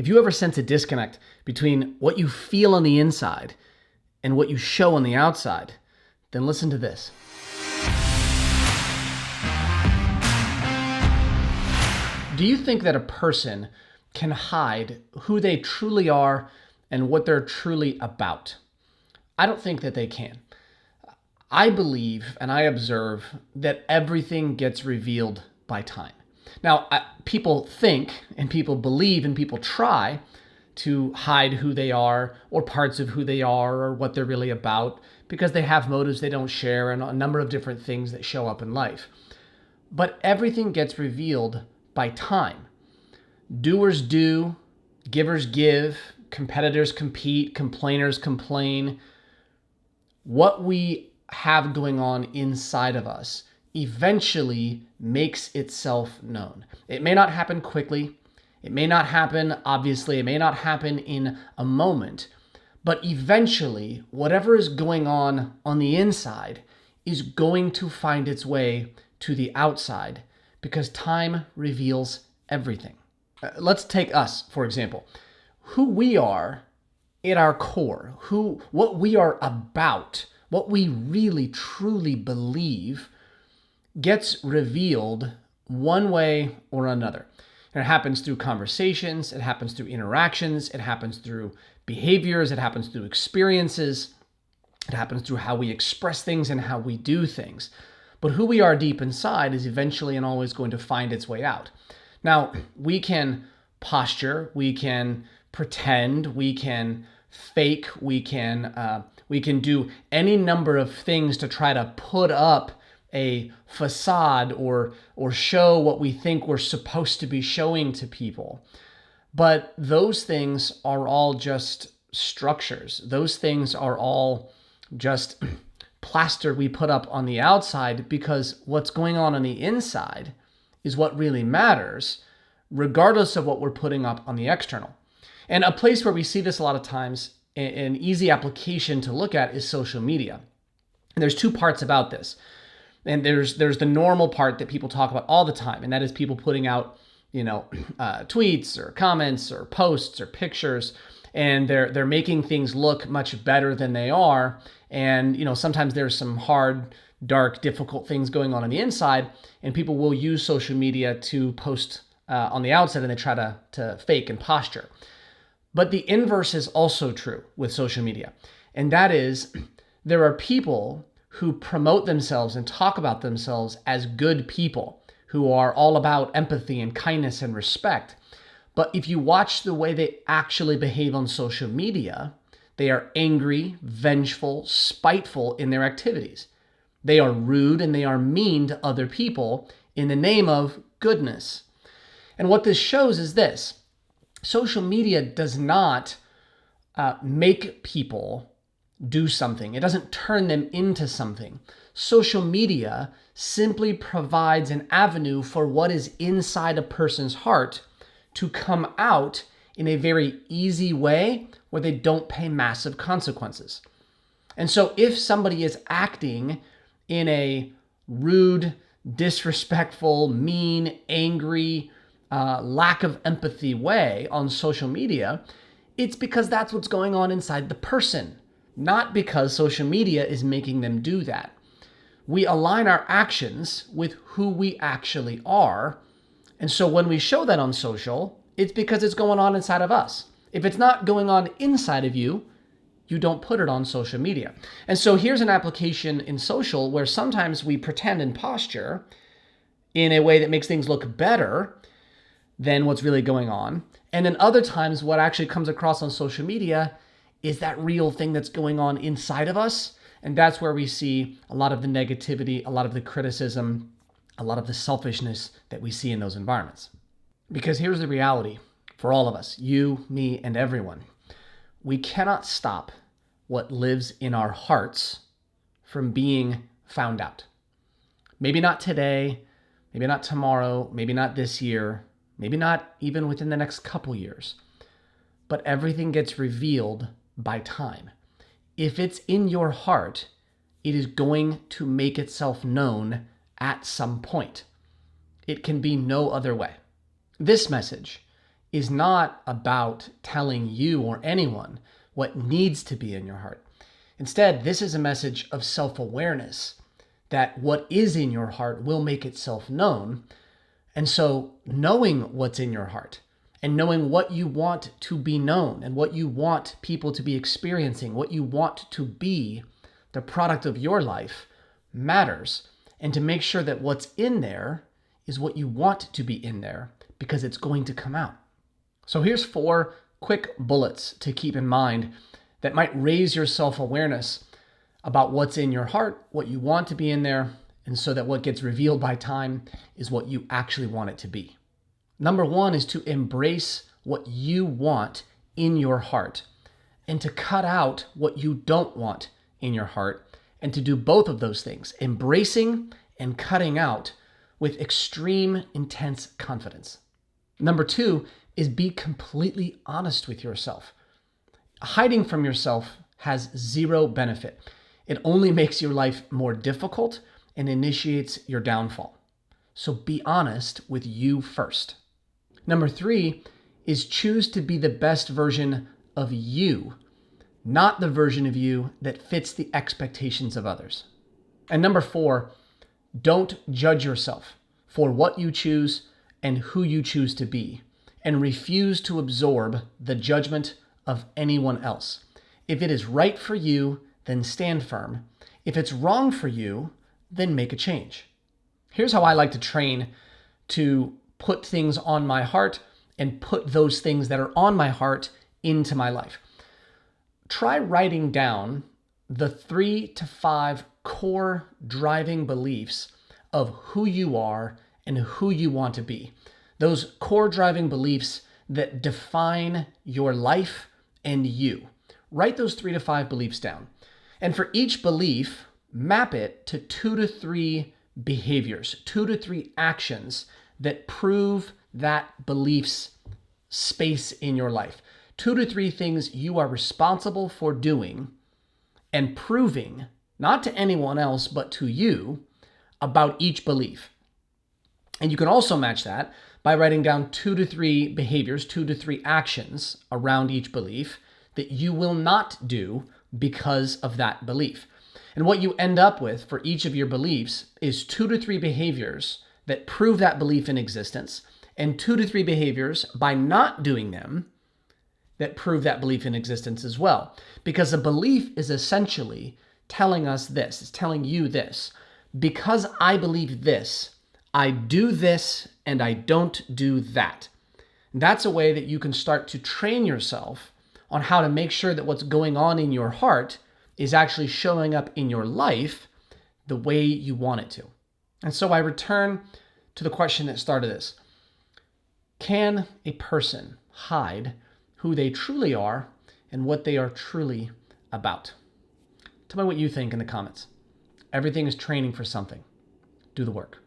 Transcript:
If you ever sense a disconnect between what you feel on the inside and what you show on the outside, then listen to this. Do you think that a person can hide who they truly are and what they're truly about? I don't think that they can. I believe and I observe that everything gets revealed by time. Now, people think and people believe and people try to hide who they are or parts of who they are or what they're really about because they have motives they don't share and a number of different things that show up in life. But everything gets revealed by time. Doers do, givers give, competitors compete, complainers complain. What we have going on inside of us eventually makes itself known. It may not happen quickly. It may not happen, obviously, it may not happen in a moment, but eventually, whatever is going on the inside is going to find its way to the outside because time reveals everything. Let's take us, for example. Who we are at our core, what we are about, what we really truly believe gets revealed one way or another. It happens through conversations, it happens through interactions, it happens through behaviors, it happens through experiences, it happens through how we express things and how we do things. But who we are deep inside is eventually and always going to find its way out. Now, we can posture, we can pretend, we can fake, we can do any number of things to try to put up a facade or show what we think we're supposed to be showing to people. But those things are all just structures. Those things are all just plaster we put up on the outside because what's going on the inside is what really matters, regardless of what we're putting up on the external. And a place where we see this a lot of times, an easy application to look at is social media. And there's two parts about this. And there's the normal part that people talk about all the time, and that is people putting out, tweets or comments or posts or pictures, and they're making things look much better than they are. And sometimes there's some hard, dark, difficult things going on the inside, and people will use social media to post on the outside, and they try to fake and posture. But the inverse is also true with social media, and that is there are people who promote themselves and talk about themselves as good people, who are all about empathy and kindness and respect. But if you watch the way they actually behave on social media, they are angry, vengeful, spiteful in their activities. They are rude and they are mean to other people in the name of goodness. And what this shows is this: social media does not make people do something. It doesn't turn them into something. Social media simply provides an avenue for what is inside a person's heart to come out in a very easy way where they don't pay massive consequences. And so if somebody is acting in a rude, disrespectful, mean, angry, lack of empathy way on social media, it's because that's what's going on inside the person. Not because social media is making them do that. We align our actions with who we actually are. And so when we show that on social, it's because it's going on inside of us. If it's not going on inside of you, you don't put it on social media. And so here's an application in social where sometimes we pretend and posture in a way that makes things look better than what's really going on. And then other times what actually comes across on social media is that real thing that's going on inside of us. And that's where we see a lot of the negativity, a lot of the criticism, a lot of the selfishness that we see in those environments. Because here's the reality for all of us, you, me, and everyone. We cannot stop what lives in our hearts from being found out. Maybe not today, maybe not tomorrow, maybe not this year, maybe not even within the next couple years. But everything gets revealed by time. If it's in your heart, it is going to make itself known at some point. It can be no other way. This message is not about telling you or anyone what needs to be in your heart. Instead, this is a message of self-awareness, that what is in your heart will make itself known. And so knowing what's in your heart and knowing what you want to be known and what you want people to be experiencing, what you want to be the product of your life matters. And to make sure that what's in there is what you want to be in there, because it's going to come out. So here's 4 quick bullets to keep in mind that might raise your self-awareness about what's in your heart, what you want to be in there, and so that what gets revealed by time is what you actually want it to be. Number 1 is to embrace what you want in your heart and to cut out what you don't want in your heart, and to do both of those things, embracing and cutting out with extreme, intense confidence. Number 2 is be completely honest with yourself. Hiding from yourself has 0 benefit. It only makes your life more difficult and initiates your downfall. So be honest with you first. Number 3 is choose to be the best version of you, not the version of you that fits the expectations of others. And number 4, don't judge yourself for what you choose and who you choose to be, and refuse to absorb the judgment of anyone else. If it is right for you, then stand firm. If it's wrong for you, then make a change. Here's how I like to train to put things on my heart and put those things that are on my heart into my life. Try writing down the 3 to 5 core driving beliefs of who you are and who you want to be. Those core driving beliefs that define your life and you. Write those 3 to 5 beliefs down. And for each belief, map it to 2 to 3 behaviors, 2 to 3 actions that prove that belief's space in your life. 2 to 3 things you are responsible for doing and proving, not to anyone else, but to you, about each belief. And you can also match that by writing down 2 to 3 behaviors, 2 to 3 actions around each belief that you will not do because of that belief. And what you end up with for each of your beliefs is 2 to 3 behaviors that prove that belief in existence, and 2 to 3 behaviors by not doing them that prove that belief in existence as well. Because a belief is essentially telling us this, it's telling you this. Because I believe this, I do this and I don't do that. And that's a way that you can start to train yourself on how to make sure that what's going on in your heart is actually showing up in your life the way you want it to. And so I return to the question that started this. Can a person hide who they truly are and what they are truly about? Tell me what you think in the comments. Everything is training for something. Do the work.